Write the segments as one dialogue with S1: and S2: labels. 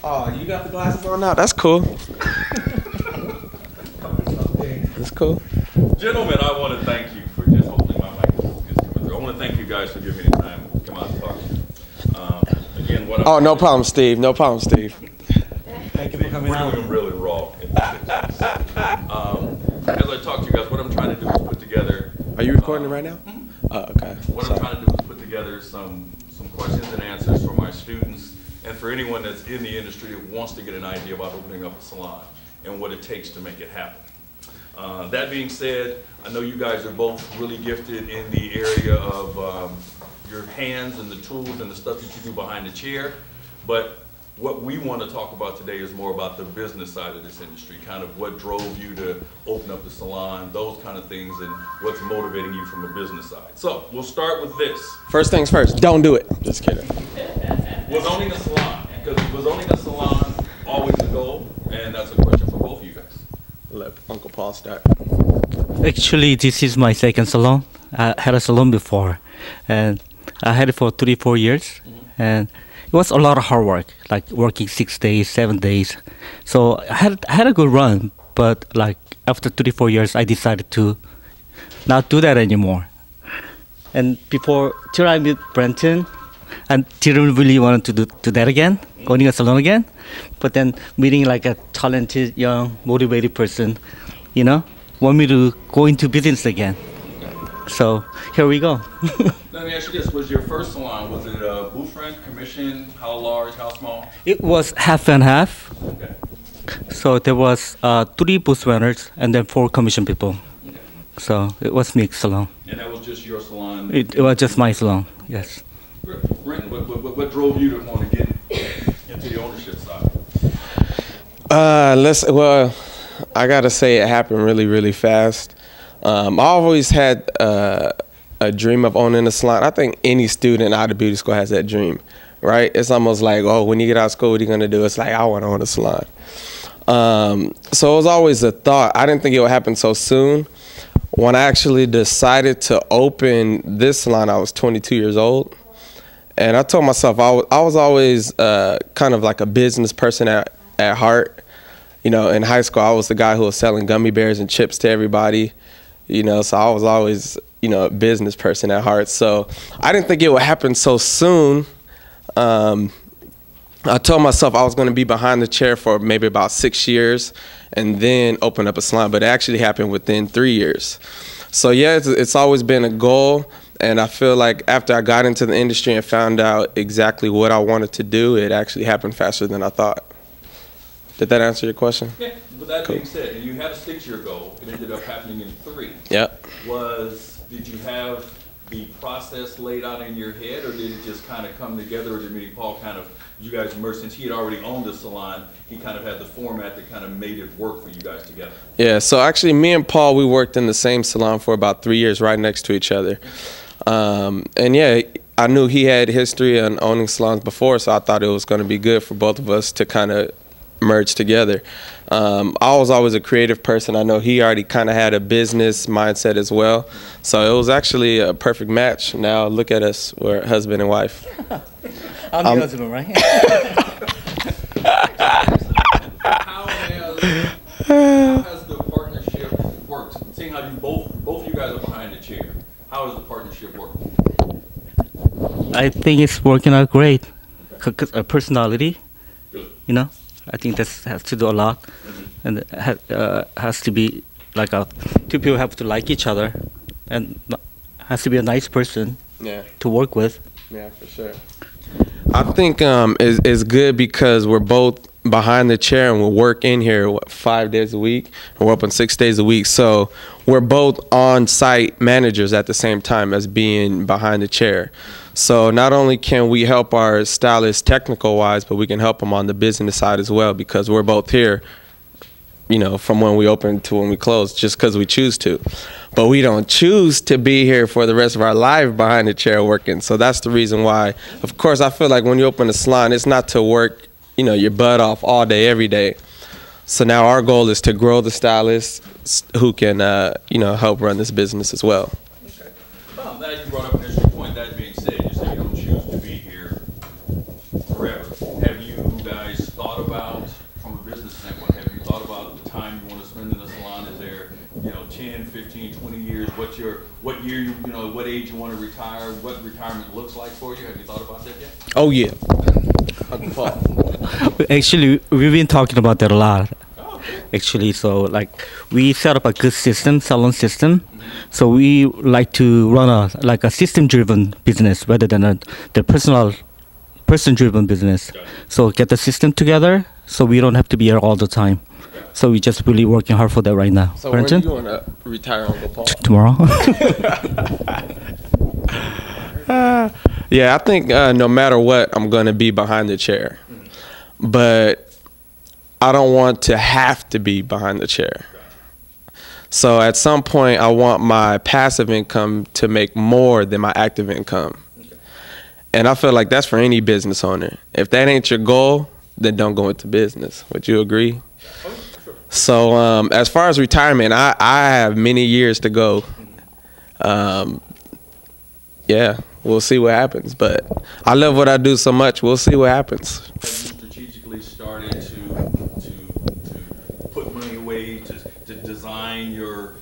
S1: Oh, you got the glasses on now? That's cool. That's cool.
S2: Gentlemen, I want to thank you for just holding my mic. I want to thank you guys for giving me the time to come out and talk to you. Again, what
S1: Oh, no problem, Steve. No problem, Steve.
S2: Thank you for coming out. We're doing really raw. As I talk to you guys, what I'm trying to do is put together.
S1: Are you recording right now?
S2: Mm-hmm.
S1: Oh, okay.
S2: What I'm trying to do is put together some questions and answers for my students and for anyone that's in the industry that wants to get an idea about opening up a salon and what it takes to make it happen. That being said, I know you guys are both really gifted in the area of your hands and the tools and the stuff that you do behind the chair, but what we want to talk about today is more about the business side of this industry, kind of what drove you to open up the salon, those kind of things, and what's motivating you from a business side. So we'll start with this.
S1: First things first, don't do it. Just kidding.
S2: Was owning a salon, because was owning a salon always a goal? And that's a question for both of you guys.
S1: Let Uncle Paul start.
S3: Actually, this is my second salon. I had a salon before, and I had it for 3-4 years, and it was a lot of hard work, like working 6 days, 7 days. So I had a good run, but like after 3-4 years, I decided to not do that anymore. And before, till I met Brenton, I didn't really want to do that again, owning a salon again. But then meeting like a talented, young, motivated person, you know, want me to go into business again. So here we go.
S2: Let me ask you this, was your first salon, was it a booth rent, commission, how large, how small?
S3: It was half and half.
S2: Okay.
S3: So there was 3 booth renters and then 4 commission people.
S2: Okay.
S3: So it was mixed salon.
S2: And that was just your salon?
S3: It was just my salon, yes.
S2: Brenton, what drove you to want to get into the ownership side?
S1: Well, I gotta say it happened really, really fast. I always had a dream of owning a salon. I think any student out of beauty school has that dream, right? It's almost like, oh, when you get out of school, what are you gonna do? It's like, I want to own a salon. So it was always a thought. I didn't think it would happen so soon. When I actually decided to open this salon, I was 22 years old. And I told myself I was always kind of like a business person at heart. You know, in high school, I was the guy who was selling gummy bears and chips to everybody. You know, so I was always, you know, a business person at heart. So I didn't think it would happen so soon. I told myself I was going to be behind the chair for maybe about 6 years and then open up a salon, but it actually happened within 3 years. So yeah, it's always been a goal. And I feel like after I got into the industry and found out exactly what I wanted to do, it actually happened faster than I thought. Did that answer your question?
S2: Yeah, with that being said, you had a 6-year goal. It ended up happening in 3.
S1: Yep.
S2: Did you have the process laid out in your head, or did it just kind of come together, or did me and Paul kind of, you guys merged, since he had already owned the salon, he kind of had the format that kind of made it work for you guys together?
S1: Yeah, so actually me and Paul, we worked in the same salon for about 3 years right next to each other. And yeah, I knew he had history on owning salons before, so I thought it was going to be good for both of us to kind of merge together. I was always a creative person. I know he already kind of had a business mindset as well. So it was actually a perfect match. Now look at us, we're husband and wife.
S3: I'm the husband, right?
S2: How has the partnership worked? Seeing how you both of you guys are behind the chair, how has the partnership worked?
S3: I think it's working out great. Cause personality,
S2: Good.
S3: you know, I think that has to do a lot, and it has to be like 2 people have to like each other, and has to be a nice person to work with.
S1: Yeah, for sure. I think it's good because we're both behind the chair and we work in here 5 days a week, and we're open 6 days a week. So we're both on-site managers at the same time as being behind the chair. So not only can we help our stylists technical-wise, but we can help them on the business side as well, because we're both here, you know, from when we open to when we close, just because we choose to. But we don't choose to be here for the rest of our life behind the chair working. So that's the reason why. Of course, I feel like when you open a salon, it's not to work, you know, your butt off all day, every day. So now our goal is to grow the stylists who can, you know, help run this business as well.
S2: Okay. Well, now you brought up an interesting point. That being said, you say you don't choose to be here forever. Have you guys thought 15, 20 years, what year, what age you want to retire, what retirement looks like for you? Have you thought about that yet?
S1: Oh yeah. Uncle Paul.
S3: Actually, we've been talking about that a lot. Actually, so like we set up a good system, salon system. So we like to run a system-driven business rather than the person-driven business. So get the system together, so we don't have to be here all the time. So we just really working hard for that right now.
S1: So
S3: Brenton?
S1: when you want to retire, Uncle Paul?
S3: Tomorrow.
S1: Yeah, I think no matter what, I'm going to be behind the chair. But I don't want to have to be behind the chair. So at some point, I want my passive income to make more than my active income. And I feel like that's for any business owner. If that ain't your goal, then don't go into business. Would you agree? So as far as retirement, I have many years to go. Yeah, we'll see what happens. But I love what I do so much. We'll see what happens.
S2: Have you strategically started to put money away to design your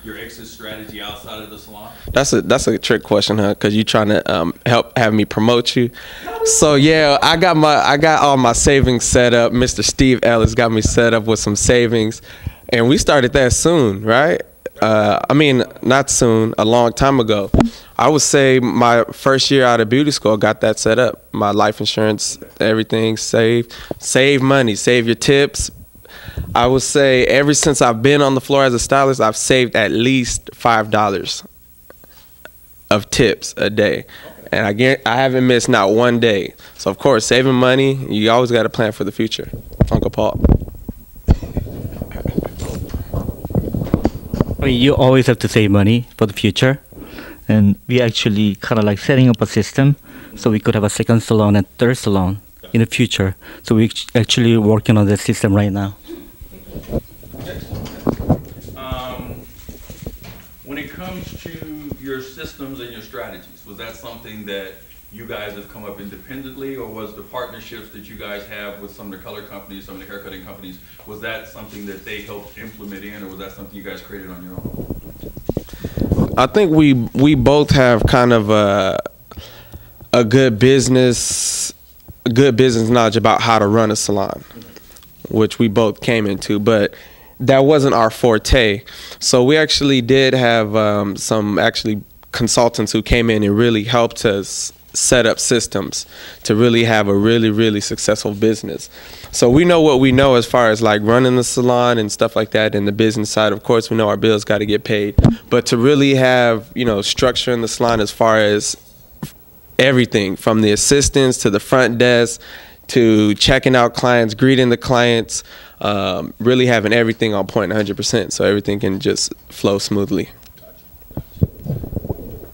S2: exit strategy outside of the salon?
S1: That's a trick question, huh? Because you're trying to have me promote you. So yeah, I got all my savings set up. Mr. Steve Ellis got me set up with some savings, and we started that soon, right? I mean, not soon, a long time ago. I would say my first year out of beauty school, got that set up. My life insurance, everything saved. Save money, save your tips. I would say ever since I've been on the floor as a stylist, I've saved at least $5 of tips a day. And I haven't missed not one day. So of course, saving money, you always got to plan for the future. Uncle Paul.
S3: I mean, you always have to save money for the future. And we actually kind of like setting up a system so we could have a second salon and third salon in the future. So we're actually working on that system right now.
S2: When it comes to your systems and your strategies, was that something that you guys have come up independently, or was the partnerships that you guys have with some of the color companies, some of the haircutting companies, was that something that they helped implement in, or was that something you guys created on your own?
S1: I think we both have kind of a good business knowledge about how to run a salon, which we both came into, but that wasn't our forte. So we actually did have some consultants who came in and really helped us set up systems to really have a really successful business. So we know what we know as far as like running the salon and stuff like that, and the business side. Of course, we know our bills got to get paid, but to really have, you know, structure in the salon as far as everything from the assistants to the front desk to checking out clients, greeting the clients, really having everything on point 100%, so everything can just flow smoothly.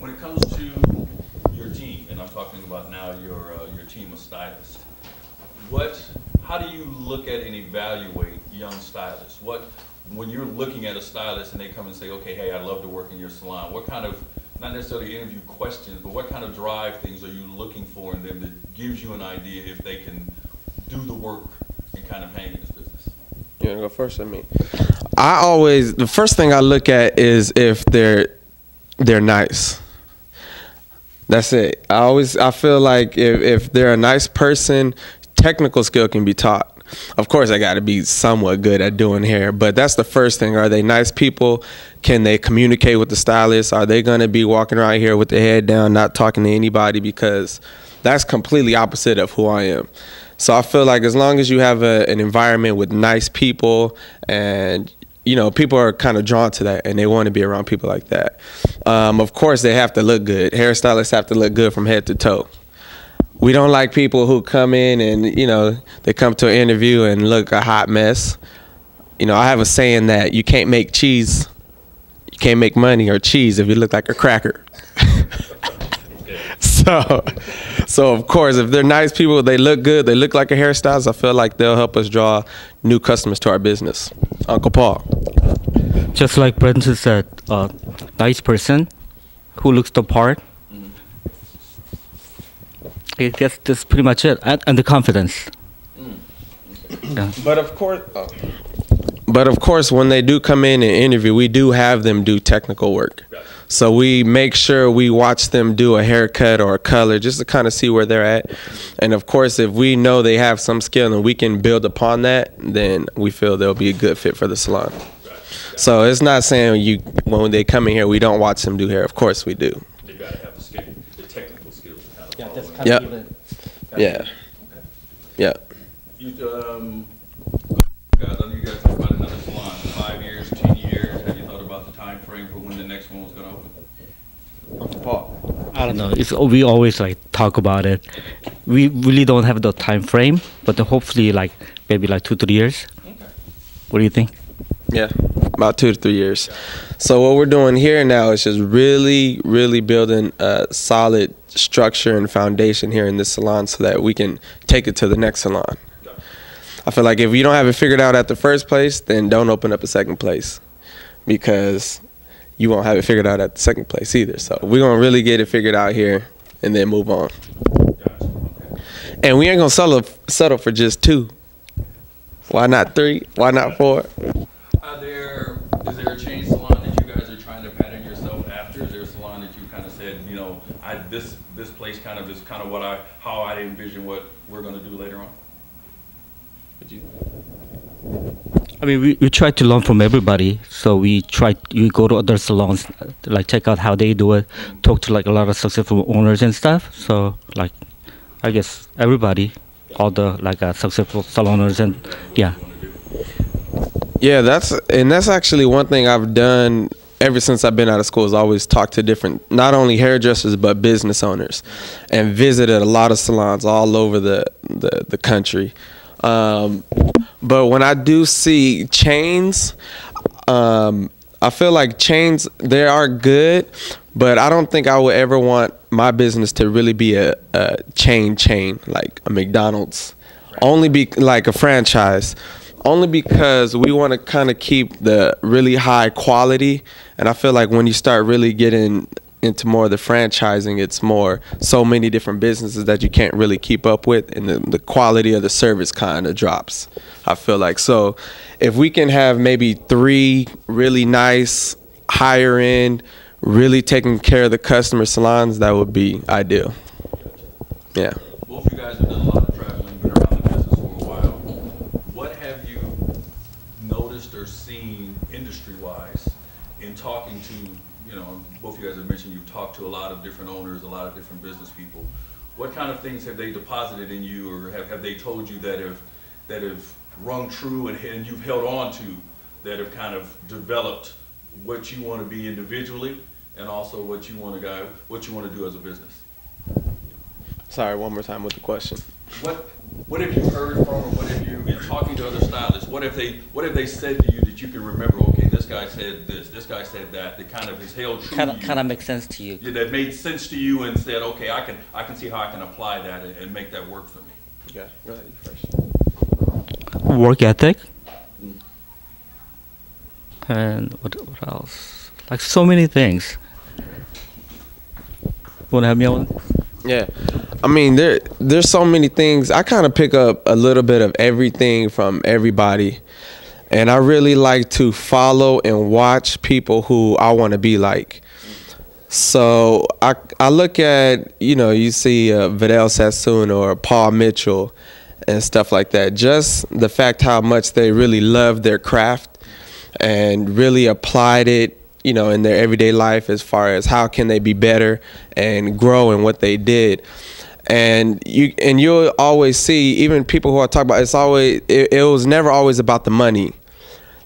S2: When it comes to your team, and I'm talking about now your team of stylists, how do you look at and evaluate young stylists? When you're looking at a stylist and they come and say, okay, hey, I'd love to work in your salon, what kind of, not necessarily interview questions, but what kind of drive things are you looking for in them that gives you an idea if they can do the work and kind of hang in this business?
S1: You want to go first or me? The first thing I look at is if they're nice. That's it. I feel like if they're a nice person, technical skill can be taught. Of course, I got to be somewhat good at doing hair, but that's the first thing. Are they nice people? Can they communicate with the stylist? Are they going to be walking around here with their head down, not talking to anybody? Because that's completely opposite of who I am. So I feel like as long as you have an environment with nice people, and you know, people are kind of drawn to that and they want to be around people like that. Of course, they have to look good. Hairstylists have to look good from head to toe. We don't like people who come in and, you know, they come to an interview and look a hot mess. You know, I have a saying that you can't make cheese, you can't make money or cheese if you look like a cracker. So of course, if they're nice people, they look good, they look like a hairstylist, I feel like they'll help us draw new customers to our business. Uncle Paul.
S3: Just like Brenton said, nice person who looks the part. I guess that's pretty much it, and the confidence. Yeah.
S1: But of course, But of course, when they do come in and interview, we do have them do technical work. So we make sure we watch them do a haircut or a color just to kind of see where they're at. And of course, if we know they have some skill and we can build upon that, then we feel they'll be a good fit for the salon. So it's not saying when they come in here, we don't watch them do hair. Of course we do.
S2: They got to have the skill, the technical skills.
S3: Yeah, that's kind of
S1: Yep. Yeah. Yeah.
S2: Guys, I know you guys talk about another salon, 5 years, 10 years. Have you thought about the time frame for when the next one was going to open? Paul.
S3: I don't know. We always like talk about it. We really don't have the time frame, but hopefully like maybe like 2-3 years.
S2: Okay.
S3: What do you think?
S1: Yeah, about 2 to 3 years. So what we're doing here now is just really, really building a solid structure and foundation here in this salon so that we can take it to the next salon. I feel like if you don't have it figured out at the first place, then don't open up a second place, because you won't have it figured out at the second place either. So we're going to really get it figured out here and then move on. And we ain't going to settle for just 2. Why not 3? Why not 4?
S2: Is there a chain salon that you guys are trying to pattern yourself after? Is there a salon that you kind of said, you know, this place kind of is kind of how I envision what we're going to do later on?
S3: I mean, we try to learn from everybody. So you go to other salons, like check out how they do it, talk to like a lot of successful owners and stuff. So like, I guess everybody, all the like successful salon owners, and yeah.
S1: Yeah, that's actually one thing I've done ever since I've been out of school, is always talk to different, not only hairdressers, but business owners, and visited a lot of salons all over the country. But when I do see chains, I feel like chains, they are good, but I don't think I would ever want my business to really be a chain like a McDonald's, only be like a franchise. Only because we want to kind of keep the really high quality, and I feel like when you start really getting into more of the franchising, it's so many different businesses that you can't really keep up with, and the quality of the service kind of drops, I feel like. So if we can have maybe 3 really nice, higher end, really taking care of the customer salons, that would be ideal. Yeah.
S2: Both you guys have done a lot of traveling, been around the business for a while. What have you noticed or seen industry-wise in talking to, you know, both you guys have mentioned you've talked to a lot of different owners, a lot of different business people. What kind of things have they deposited in you, or have they told you that have rung true and you've held on to, that have kind of developed what you want to be individually, and also what you want to do as a business?
S1: Sorry, one more time with the question.
S2: What have you heard from, or what have you, in talking to other stylists, what have they said to you that you can remember? Okay, this guy said this guy said that kind of has held true to you.
S3: Kind of makes sense to you.
S2: Yeah, that made sense to you and said, okay, I can see how I can apply that and make that work for me.
S1: Yeah, go ahead, you first.
S3: Work ethic. And what else? Like so many things. Want to help me out?
S1: Yeah, I mean, there's so many things. I kind of pick up a little bit of everything from everybody, and I really like to follow and watch people who I want to be like. So I look at, you see Vidal Sassoon or Paul Mitchell and stuff like that. Just the fact how much they really love their craft and really applied it, in their everyday life, as far as how can they be better and grow in what they did. And you'll always see, even people who I talk about, it was never always about the money.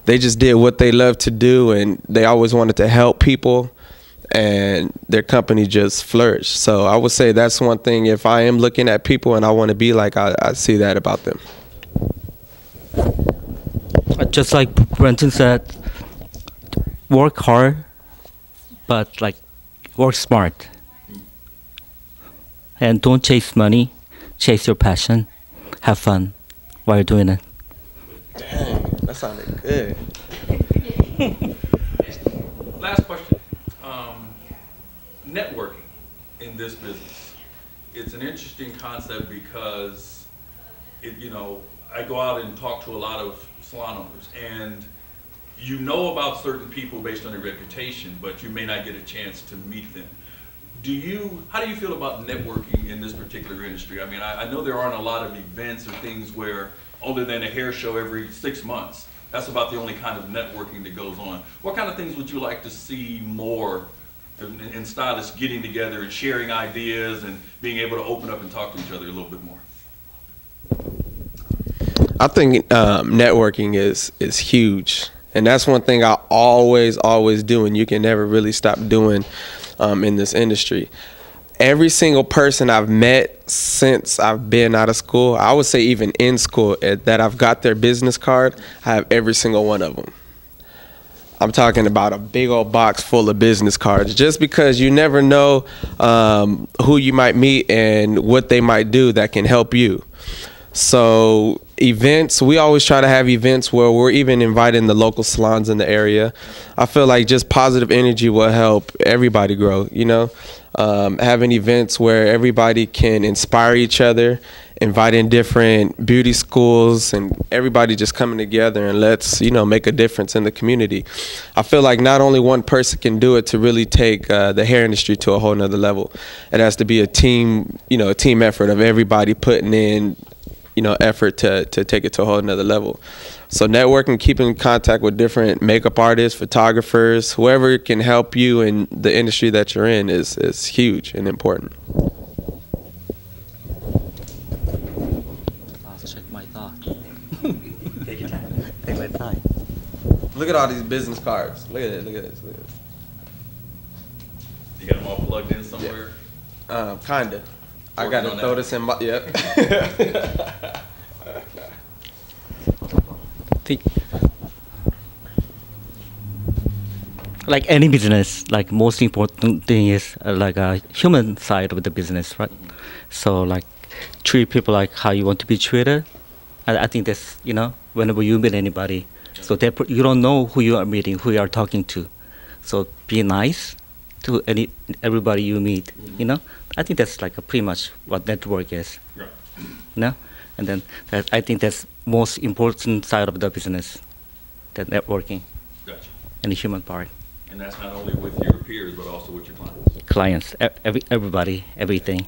S1: They just did what they loved to do, and they always wanted to help people, and their company just flourished. So I would say that's one thing. If I am looking at people and I want to be like, I see that about them.
S3: Just like Brenton said, work hard, but like work smart. And don't chase money, chase your passion. Have fun while you're doing it.
S1: Dang, that sounded good.
S2: Last question. Networking in this business. It's an interesting concept because I go out and talk to a lot of salon owners, and you know about certain people based on their reputation, but you may not get a chance to meet them. How do you feel about networking in this particular industry? I mean, I know there aren't a lot of events or things where, other than a hair show every 6 months, that's about the only kind of networking that goes on. What kind of things would you like to see more in stylists getting together and sharing ideas and being able to open up and talk to each other a little bit more?
S1: I think networking is huge, and that's one thing I always do, and you can never really stop doing in this industry. Every single person I've met since I've been out of school, I would say even in school, that I've got their business card, I have every single one of them. I'm talking about a big old box full of business cards, just because you never know who you might meet and what they might do that can help you. So events, we always try to have events where we're even inviting the local salons in the area. I feel like just positive energy will help everybody grow, you know. Having events where everybody can inspire each other, inviting different beauty schools, and everybody just coming together and let's, you know, make a difference in the community. I feel like not only one person can do it to really take the hair industry to a whole nother level. It has to be a team, you know, a team effort of everybody putting in, you know, effort to take it to a whole nother level. So networking, keeping in contact with different makeup artists, photographers, whoever can help you in the industry that you're in is huge and important.
S3: I'll check my thought. Take your time. Take my time.
S1: Look at all these business cards. Look at it. Look at this. Look at this.
S2: You got them all plugged in somewhere?
S1: Yeah. Kinda. I gotta throw this in my. Yep.
S3: Like any business, like most important thing is like a human side of the business, right? So like treat people like how you want to be treated. I think that's, you know, whenever you meet anybody, so you don't know who you are meeting, who you are talking to. So be nice to everybody you meet, you know. I think that's like pretty much what network is, you know. And then I think that's most important side of the business, that networking.
S2: Gotcha.
S3: And the human part.
S2: And that's not only with your peers, but also with your clients.
S3: Clients, everybody, everything.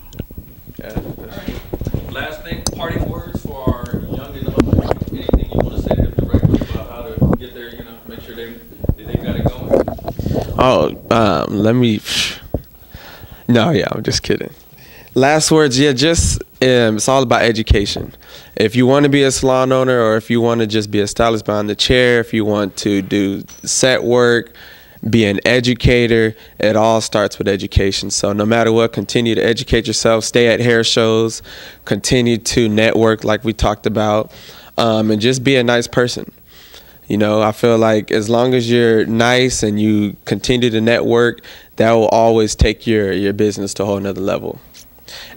S2: Yeah. All right. Last thing, parting words for our young and up. Anything you want to say to them directly about how to get there? You know, make sure they got it going.
S1: Oh, let me. No, yeah, I'm just kidding. Last words, yeah, just it's all about education. If you want to be a salon owner, or if you want to just be a stylist behind the chair, if you want to do set work, be an educator, it all starts with education. So no matter what, continue to educate yourself, stay at hair shows, continue to network like we talked about, and just be a nice person. You know, I feel like as long as you're nice and you continue to network, that will always take your business to a whole nother level.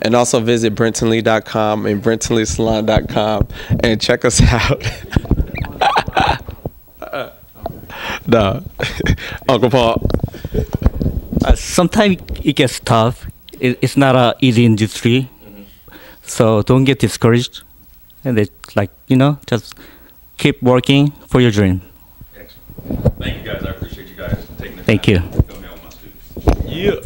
S1: And also visit BrentonLee.com and BrentonLeeSalon.com and check us out. No, Uncle Paul.
S3: Sometimes it gets tough. It's not an easy industry, so don't get discouraged. And it's like, you know, just keep working for your dream.
S2: Excellent. Thank you guys. I appreciate you guys taking the time.
S3: Thank you.
S2: to come out with my students.
S1: Yeah.